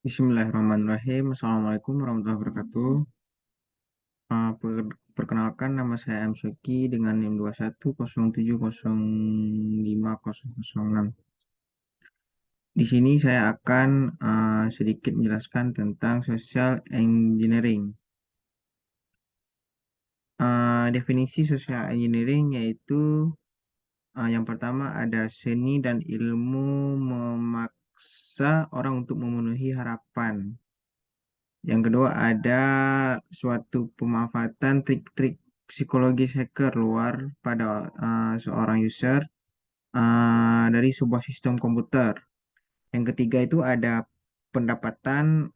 Bismillahirrahmanirrahim. Assalamualaikum warahmatullahi wabarakatuh. Perkenalkan, nama saya M. Syuki dengan NIM 2107050006. Di sini saya akan sedikit menjelaskan tentang social engineering. Definisi social engineering yaitu yang pertama ada seni dan ilmu memaksa orang untuk memenuhi harapan. Yang kedua ada suatu pemanfaatan trik-trik psikologis hacker luar pada seorang user dari sebuah sistem komputer. Yang ketiga itu ada pendapatan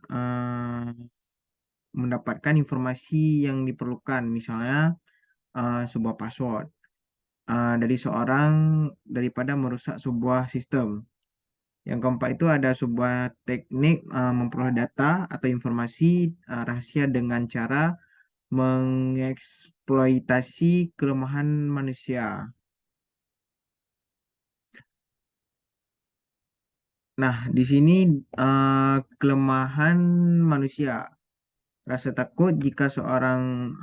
mendapatkan informasi yang diperlukan, misalnya sebuah password dari seorang daripada merusak sebuah sistem. Yang keempat itu ada sebuah teknik memperoleh data atau informasi rahasia dengan cara mengeksploitasi kelemahan manusia. Nah, di sini kelemahan manusia. Rasa takut jika seorang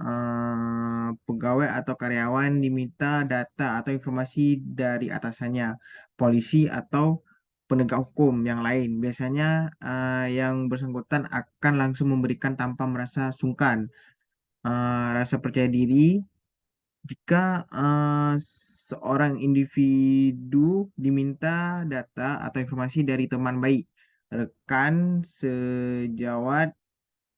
pegawai atau karyawan diminta data atau informasi dari atasannya, polisi atau penegak hukum yang lain. Biasanya yang bersangkutan akan langsung memberikan tanpa merasa sungkan. Rasa percaya diri jika seorang individu diminta data atau informasi dari teman baik, rekan sejawat,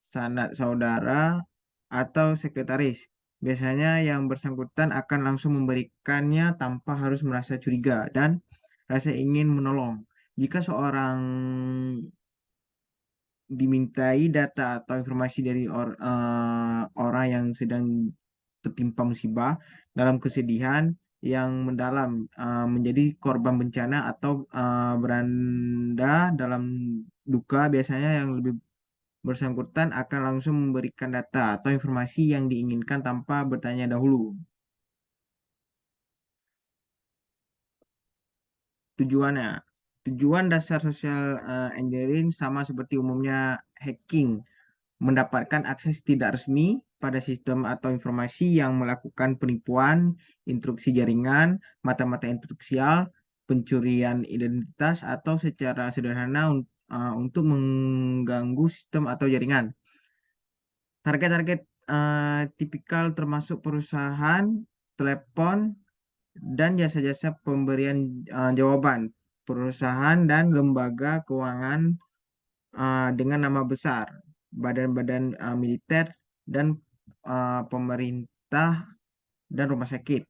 sanak saudara, atau sekretaris, biasanya yang bersangkutan akan langsung memberikannya tanpa harus merasa curiga dan rasa ingin menolong. Jika seorang dimintai data atau informasi dari orang yang sedang tertimpa musibah dalam kesedihan yang mendalam, menjadi korban bencana atau beranda dalam duka, biasanya yang lebih bersangkutan akan langsung memberikan data atau informasi yang diinginkan tanpa bertanya dahulu. Tujuannya, tujuan dasar social engineering sama seperti umumnya hacking, mendapatkan akses tidak resmi pada sistem atau informasi yang melakukan penipuan, instruksi jaringan, mata-mata instruksial, pencurian identitas, atau secara sederhana untuk mengganggu sistem atau jaringan. Target-target tipikal termasuk perusahaan, telepon, dan jasa-jasa pemberian jawaban, perusahaan dan lembaga keuangan dengan nama besar, badan-badan militer, dan pemerintah dan rumah sakit.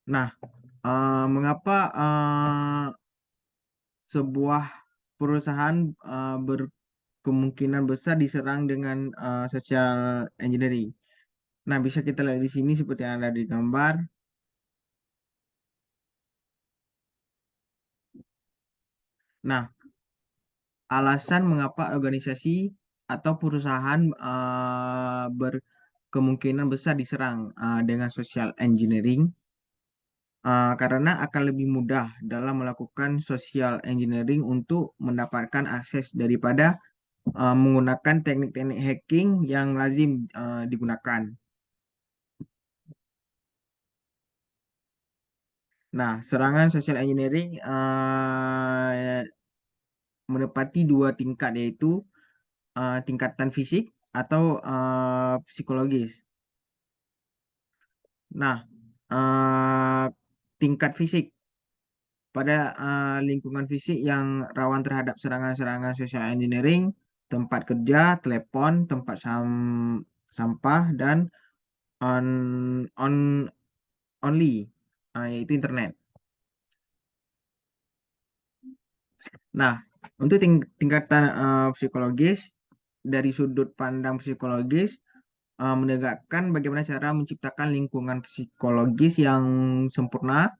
Nah, mengapa sebuah perusahaan berkemungkinan besar diserang dengan social engineering? Nah, bisa kita lihat di sini seperti yang ada di gambar. Nah, alasan mengapa organisasi atau perusahaan berkemungkinan besar diserang dengan social engineering, karena akan lebih mudah dalam melakukan social engineering untuk mendapatkan akses daripada menggunakan teknik-teknik hacking yang lazim digunakan. Nah, serangan social engineering menepati dua tingkat, yaitu tingkatan fisik atau psikologis. Nah, eh, tingkat fisik pada lingkungan fisik yang rawan terhadap serangan-serangan social engineering, tempat kerja, telepon, tempat sampah, dan on on only, yaitu internet. Nah, untuk tingkatan psikologis, dari sudut pandang psikologis, menegakkan bagaimana cara menciptakan lingkungan psikologis yang sempurna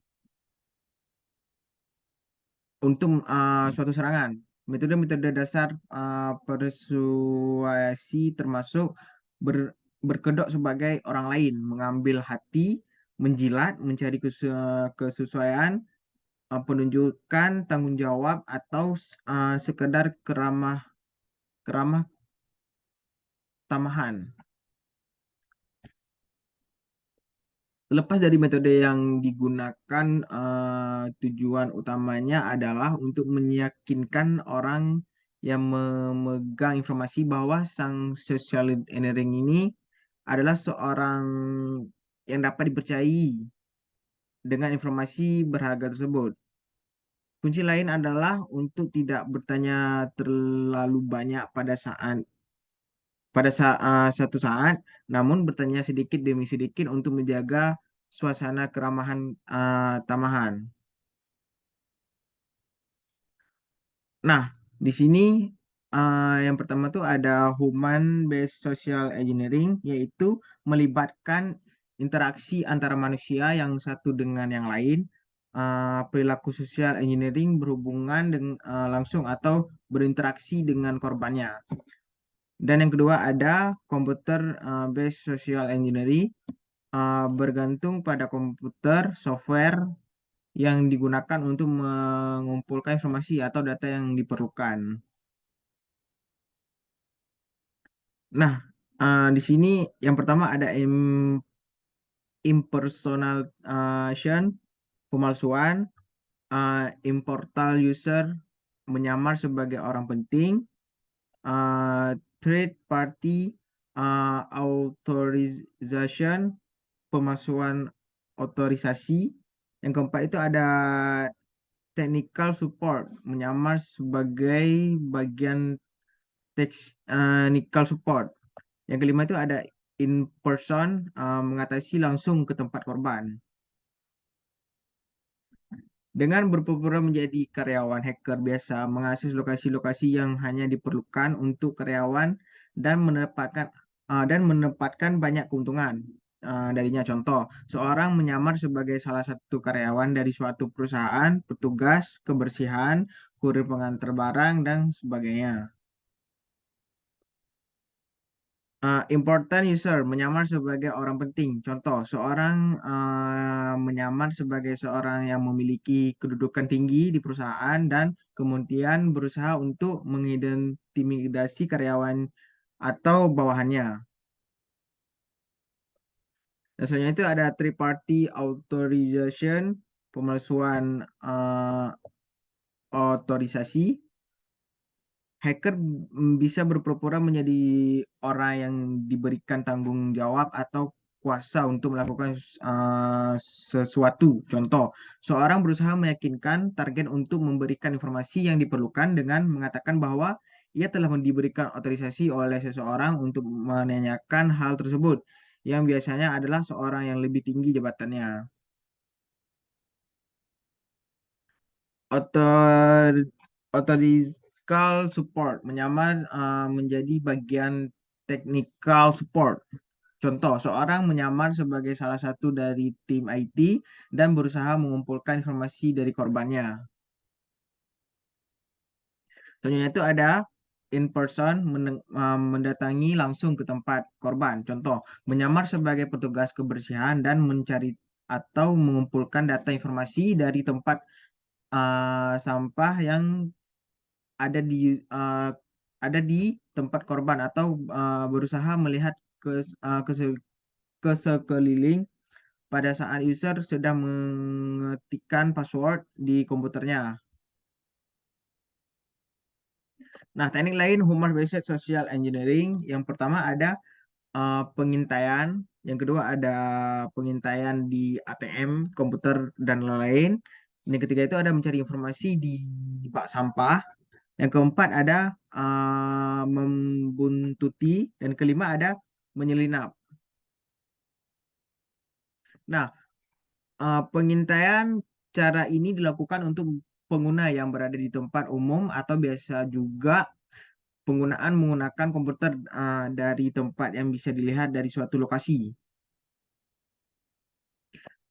untuk suatu serangan. Metode-metode dasar persuasi termasuk berkedok sebagai orang lain, mengambil hati, menjilat, mencari kesesuaian, penunjukan tanggung jawab atau sekedar keramah keramah tamahan. Lepas dari metode yang digunakan, tujuan utamanya adalah untuk meyakinkan orang yang memegang informasi bahwa sang social engineering ini adalah seorang yang dapat dipercayai dengan informasi berharga tersebut. Kunci lain adalah untuk tidak bertanya terlalu banyak pada satu saat, namun bertanya sedikit demi sedikit untuk menjaga suasana keramahan tamahan. Nah, di sini yang pertama tuh ada human based social engineering, yaitu melibatkan interaksi antara manusia yang satu dengan yang lain. Perilaku social engineering berhubungan dengan langsung atau berinteraksi dengan korbannya. Dan yang kedua ada computer based social engineering, bergantung pada komputer software yang digunakan untuk mengumpulkan informasi atau data yang diperlukan. Nah, di sini yang pertama ada impersonation, pemalsuan, importal user, menyamar sebagai orang penting, third party authorization, pemalsuan otorisasi. Yang keempat itu ada technical support, menyamar sebagai bagian technical support. Yang kelima itu ada in person, mengatasi langsung ke tempat korban. Dengan berpura-pura menjadi karyawan, hacker biasa mengakses lokasi-lokasi yang hanya diperlukan untuk karyawan dan menempatkan banyak keuntungan darinya. Contoh, seorang menyamar sebagai salah satu karyawan dari suatu perusahaan, petugas kebersihan, kurir pengantar barang, dan sebagainya. Important user menyamar sebagai orang penting. Contoh, seorang menyamar sebagai seorang yang memiliki kedudukan tinggi di perusahaan dan kemudian berusaha untuk mengintimidasi karyawan atau bawahannya. Dan selanjutnya itu ada three party authorization, pemalsuan otorisasi. Hacker bisa berpura-pura menjadi orang yang diberikan tanggung jawab atau kuasa untuk melakukan sesuatu. Contoh, seorang berusaha meyakinkan target untuk memberikan informasi yang diperlukan dengan mengatakan bahwa ia telah diberikan otorisasi oleh seseorang untuk menanyakan hal tersebut, yang biasanya adalah seorang yang lebih tinggi jabatannya. Otor Authorical support menyamar menjadi bagian technical support. Contoh, seorang menyamar sebagai salah satu dari tim IT dan berusaha mengumpulkan informasi dari korbannya. Contohnya itu ada in person, mendatangi langsung ke tempat korban. Contoh, menyamar sebagai petugas kebersihan dan mencari atau mengumpulkan data informasi dari tempat sampah yang ada di uh, ada di tempat korban atau berusaha melihat ke uh, ke, se- ke sekeliling pada saat user sedang mengetikkan password di komputernya. Nah, teknik lain human based social engineering, yang pertama ada pengintaian, yang kedua ada pengintaian di ATM, komputer dan lain-lain. Yang ketiga itu ada mencari informasi di bak sampah. Yang keempat ada membuntuti, dan kelima ada menyelinap. Nah, pengintaian cara ini dilakukan untuk pengguna yang berada di tempat umum atau biasa juga penggunaan menggunakan komputer dari tempat yang bisa dilihat dari suatu lokasi.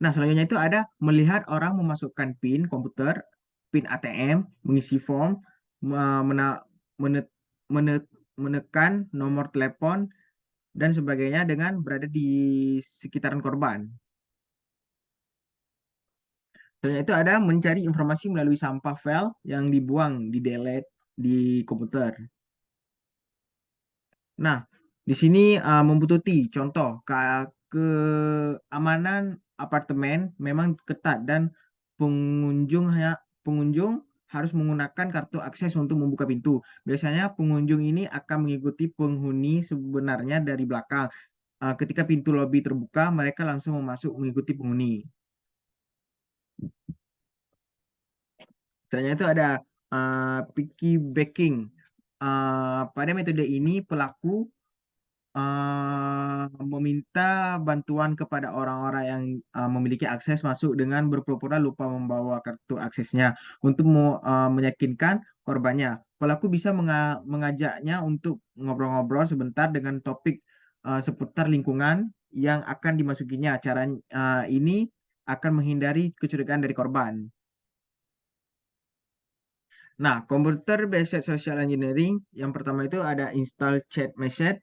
Nah, selanjutnya itu ada melihat orang memasukkan PIN komputer, PIN ATM, mengisi form, mena- mene- mene- menekan nomor telepon dan sebagainya dengan berada di sekitaran korban. Contohnya itu ada mencari informasi melalui sampah file yang dibuang, di delete di komputer. Nah, di sini membutuhkan contoh keamanan apartemen memang ketat dan pengunjung harus menggunakan kartu akses untuk membuka pintu. Biasanya pengunjung ini akan mengikuti penghuni sebenarnya dari belakang. Ketika pintu lobi terbuka, mereka langsung masuk mengikuti penghuni. Misalnya itu ada piggybacking. Pada metode ini pelaku meminta bantuan kepada orang-orang yang memiliki akses masuk dengan berpura-pura lupa membawa kartu aksesnya untuk meyakinkan korbannya. Pelaku bisa mengajaknya untuk ngobrol-ngobrol sebentar dengan topik seputar lingkungan yang akan dimasukinya. Cara ini akan menghindari kecurigaan dari korban. Nah, komputer based social engineering yang pertama itu ada install chat message,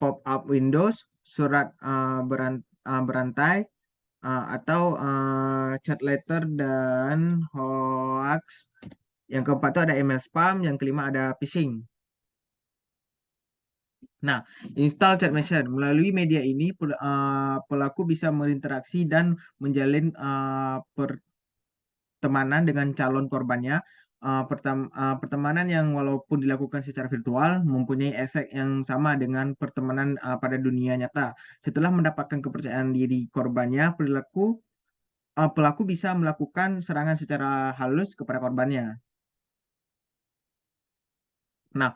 pop-up Windows, surat berantai, atau chat letter dan hoax. Yang keempat itu ada email spam, yang kelima ada phishing. Nah, install chat message. Melalui media ini, pelaku bisa berinteraksi dan menjalin pertemanan dengan calon korbannya. Pertemanan yang walaupun dilakukan secara virtual mempunyai efek yang sama dengan pertemanan pada dunia nyata. Setelah mendapatkan kepercayaan diri korbannya, pelaku bisa melakukan serangan secara halus kepada korbannya. Nah,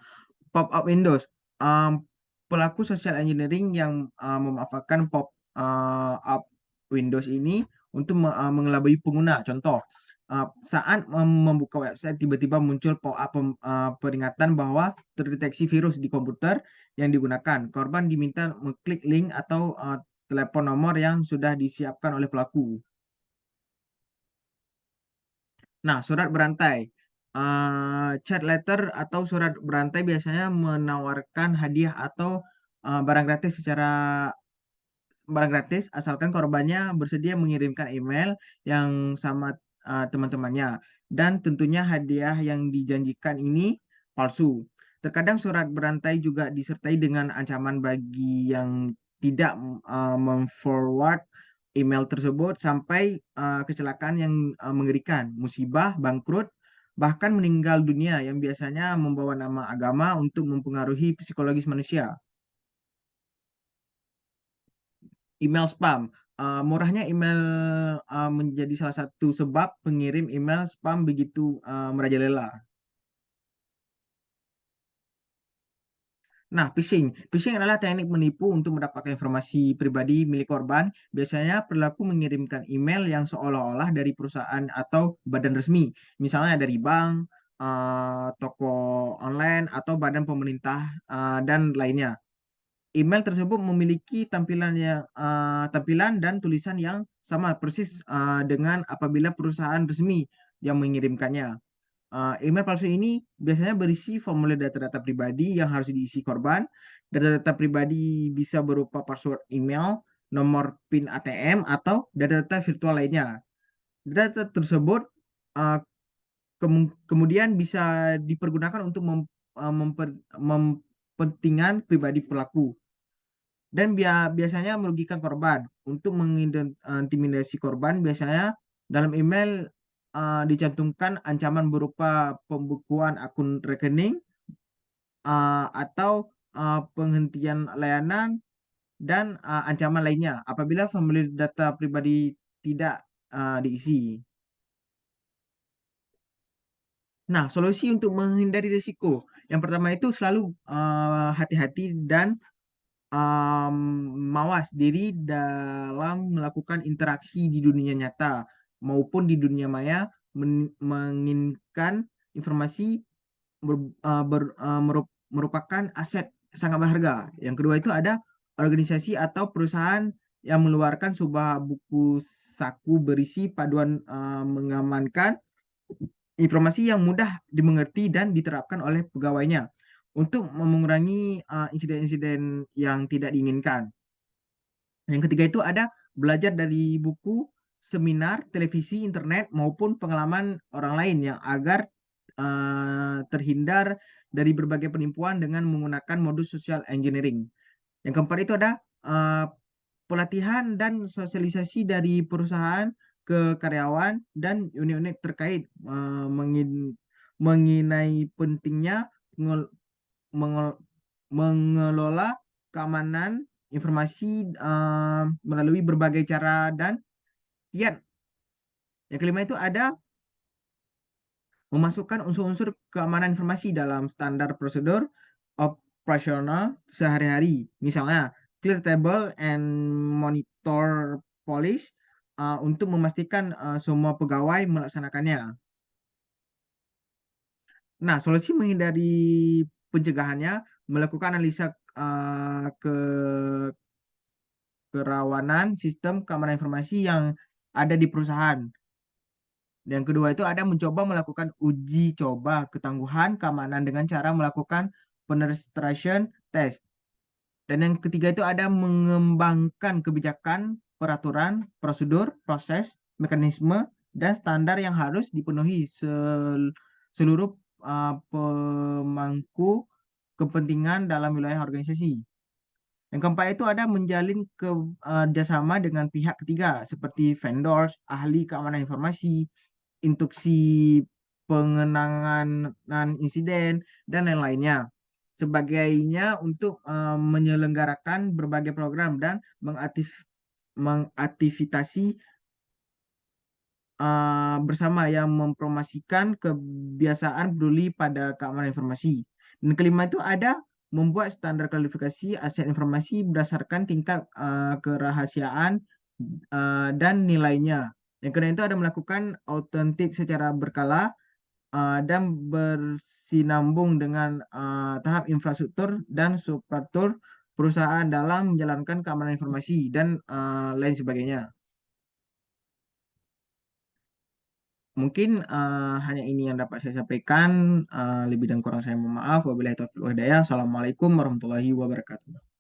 pop-up Windows. Um, Pelaku social engineering yang memanfaatkan pop-up Windows ini untuk mengelabui pengguna. Contoh, saat membuka website tiba-tiba muncul pop-up peringatan bahwa terdeteksi virus di komputer yang digunakan. Korban diminta mengklik link atau telepon nomor yang sudah disiapkan oleh pelaku. Nah, surat berantai. Chat letter atau surat berantai biasanya menawarkan hadiah atau barang gratis asalkan korbannya bersedia mengirimkan email yang sama teman-temannya. Dan tentunya hadiah yang dijanjikan ini palsu. Terkadang surat berantai juga disertai dengan ancaman bagi yang tidak memforward email tersebut sampai kecelakaan yang mengerikan, musibah, bangkrut, bahkan meninggal dunia yang biasanya membawa nama agama untuk mempengaruhi psikologis manusia. Email spam. Murahnya email menjadi salah satu sebab pengirim email spam begitu merajalela. Nah, phishing. Phishing adalah teknik menipu untuk mendapatkan informasi pribadi milik korban. Biasanya perilaku mengirimkan email yang seolah-olah dari perusahaan atau badan resmi. Misalnya dari bank, toko online, atau badan pemerintah, dan lainnya. Email tersebut memiliki tampilan dan tulisan yang sama persis dengan apabila perusahaan resmi yang mengirimkannya. Email palsu ini biasanya berisi formulir data-data pribadi yang harus diisi korban. Data-data pribadi bisa berupa password email, nomor PIN ATM, atau data-data virtual lainnya. Data tersebut uh, kemudian bisa dipergunakan untuk mempentingan pribadi pelaku dan biasanya merugikan korban. Untuk mengintimidasi korban, biasanya dalam email dicantumkan ancaman berupa pembekuan akun rekening atau penghentian layanan dan ancaman lainnya apabila formulir data pribadi tidak diisi. Nah, solusi untuk menghindari risiko. Yang pertama itu selalu hati-hati dan um, mawas diri dalam melakukan interaksi di dunia nyata maupun di dunia maya menginginkan informasi merupakan aset sangat berharga. Yang kedua itu ada organisasi atau perusahaan yang mengeluarkan sebuah buku saku berisi paduan mengamankan informasi yang mudah dimengerti dan diterapkan oleh pegawainya untuk mengurangi insiden-insiden yang tidak diinginkan. Yang ketiga itu ada belajar dari buku seminar, televisi, internet, maupun pengalaman orang lain yang agar terhindar dari berbagai penipuan dengan menggunakan modus social engineering. Yang keempat itu ada uh, pelatihan dan sosialisasi dari perusahaan ke karyawan dan unit-unit terkait mengenai pentingnya mengel- mengelola keamanan informasi melalui berbagai cara dan kiat. Yang kelima itu ada memasukkan unsur-unsur keamanan informasi dalam standar prosedur operasional sehari-hari. Misalnya, clear table and monitor policy untuk memastikan semua pegawai melaksanakannya. Nah, solusi menghindari pencegahannya melakukan analisa ke kerawanan sistem keamanan informasi yang ada di perusahaan. Yang kedua itu ada mencoba melakukan uji coba ketangguhan keamanan dengan cara melakukan penetration test. Dan yang ketiga itu ada mengembangkan kebijakan, peraturan, prosedur, proses, mekanisme, dan standar yang harus dipenuhi seluruh pemangku kepentingan dalam wilayah organisasi. Yang keempat itu ada menjalin kerjasama dengan pihak ketiga seperti vendors, ahli keamanan informasi, instruksi pengenangan insiden, dan lain-lainnya. Sebagainya untuk menyelenggarakan berbagai program dan mengaktifitasi bersama yang mempromosikan kebiasaan peduli pada keamanan informasi. Dan kelima itu ada membuat standar kualifikasi aset informasi berdasarkan tingkat kerahasiaan dan nilainya. Yang kedua itu ada melakukan autentik secara berkala dan bersinambung dengan tahap infrastruktur dan supportur perusahaan dalam menjalankan keamanan informasi dan lain sebagainya. Mungkin hanya ini yang dapat saya sampaikan. Lebih dan kurang saya mohon maaf. Wabillahi taufiq wal hidayah. Assalamualaikum warahmatullahi wabarakatuh.